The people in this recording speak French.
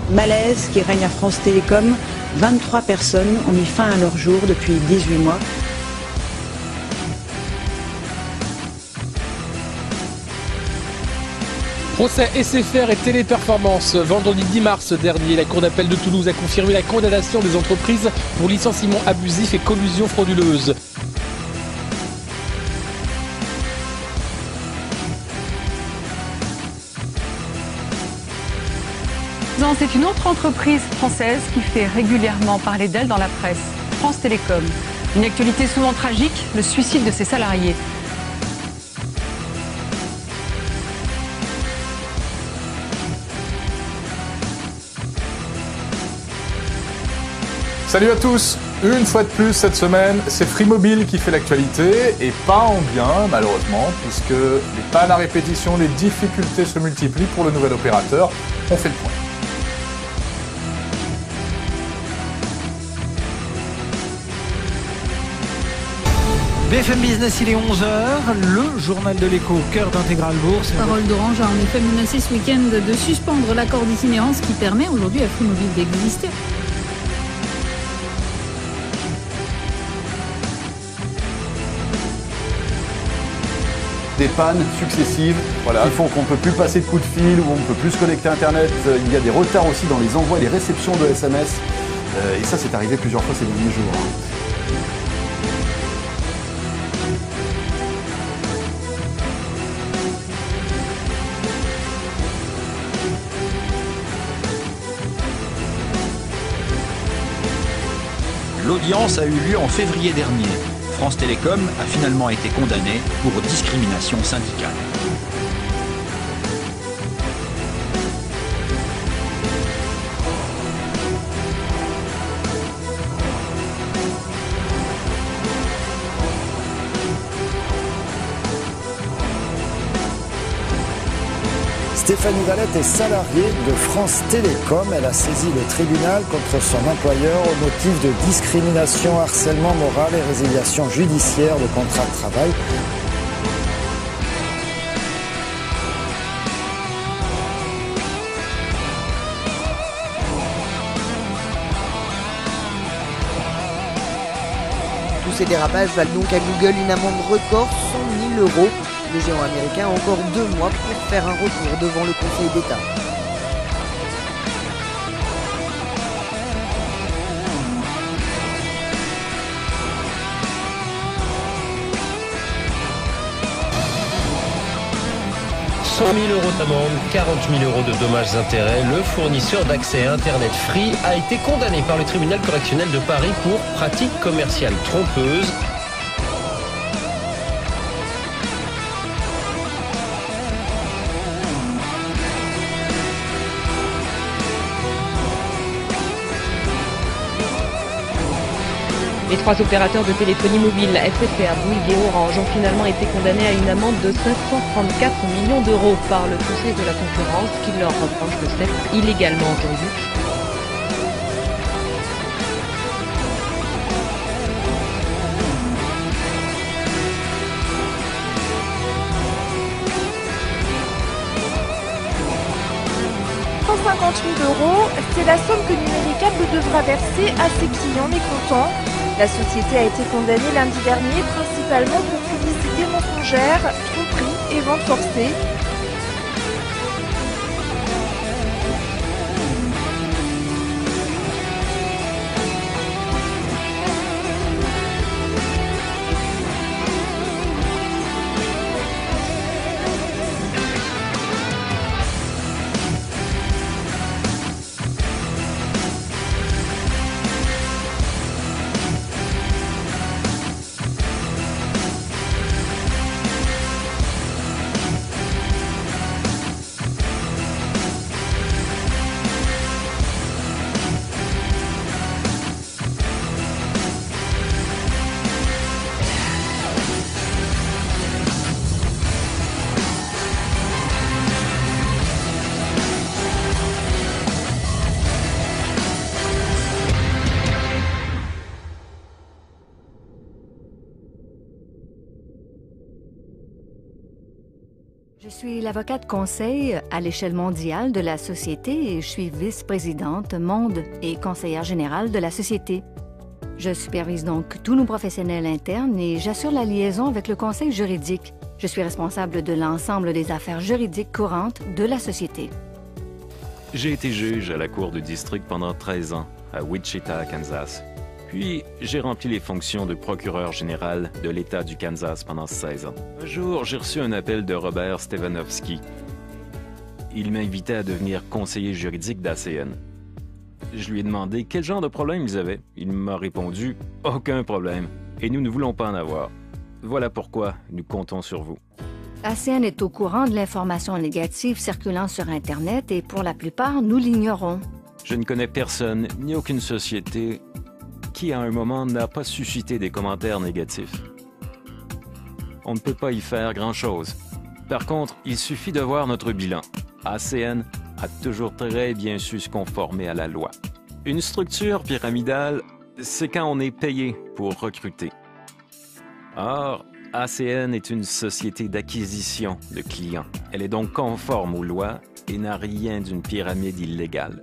Malaise qui règne à France Télécom. 23 personnes ont mis fin à leur jour depuis 18 mois. Procès SFR et Téléperformance. Vendredi 10 mars dernier, la Cour d'appel de Toulouse a confirmé la condamnation des entreprises pour licenciement abusif et collusion frauduleuse. C'est une autre entreprise française qui fait régulièrement parler d'elle dans la presse, France Télécom. Une actualité souvent tragique, le suicide de ses salariés. Salut à tous! Une fois de plus cette semaine, c'est Free Mobile qui fait l'actualité, et pas en bien malheureusement, puisque les pannes à répétition, les difficultés se multiplient pour le nouvel opérateur. On fait le point. BFM Business, il est 11h, le journal de l'écho au cœur d'Intégral Bourse. Parole d'Orange a en effet menacé ce week-end de suspendre l'accord d'itinérance qui permet aujourd'hui à Free Mobile d'exister. Des pannes successives qui font qu'on ne peut plus passer de coups de fil, ou on ne peut plus se connecter à Internet. Il y a des retards aussi dans les envois et les réceptions de SMS. Et ça, c'est arrivé plusieurs fois ces derniers jours. L'audience a eu lieu en février dernier. France Télécom a finalement été condamnée pour discrimination syndicale. Stéphanie Valette est salariée de France Télécom. Elle a saisi le tribunal contre son employeur au motif de discrimination, harcèlement moral et résiliation judiciaire de contrat de travail. Tous ces dérapages valent donc à Google une amende record, 100 000 €. Le géant américain a encore 2 mois pour faire un recours devant le Conseil d'État. « 100 000 € d'amende, 40 000 € de dommages-intérêts. Le fournisseur d'accès à Internet Free a été condamné par le tribunal correctionnel de Paris pour pratique commerciale trompeuse. Les 3 opérateurs de téléphonie mobile, SFR, Bouygues et Orange, ont finalement été condamnés à une amende de 534 millions d'euros par le Conseil de la concurrence qui leur reproche de s'être illégalement entendus. €, c'est la somme que Numéricable devra verser à ses clients mécontents. La société a été condamnée lundi dernier principalement pour publicité mensongère, tromperie et vente forcée. suis l'avocate conseil à l'échelle mondiale de la société et je suis vice-présidente monde et conseillère générale de la société. Je supervise donc tous nos professionnels internes et j'assure la liaison avec le conseil juridique. Je suis responsable de l'ensemble des affaires juridiques courantes de la société. J'ai été juge à la cour du district pendant 13 ans, à Wichita, Kansas. Puis, j'ai rempli les fonctions de procureur général de l'État du Kansas pendant 16 ans. Un jour, j'ai reçu un appel de Robert Stefanowski. Il m'invitait à devenir conseiller juridique d'ACN. Je lui ai demandé quel genre de problème ils avaient. Il m'a répondu « Aucun problème, et nous ne voulons pas en avoir. Voilà pourquoi nous comptons sur vous. » ACN est au courant de l'information négative circulant sur Internet et pour la plupart, nous l'ignorons. Je ne connais personne, ni aucune société, qui à un moment n'a pas suscité des commentaires négatifs. On ne peut pas y faire grand-chose. Par contre, il suffit de voir notre bilan. ACN a toujours très bien su se conformer à la loi. Une structure pyramidale, c'est quand on est payé pour recruter. Or, ACN est une société d'acquisition de clients. Elle est donc conforme aux lois et n'a rien d'une pyramide illégale.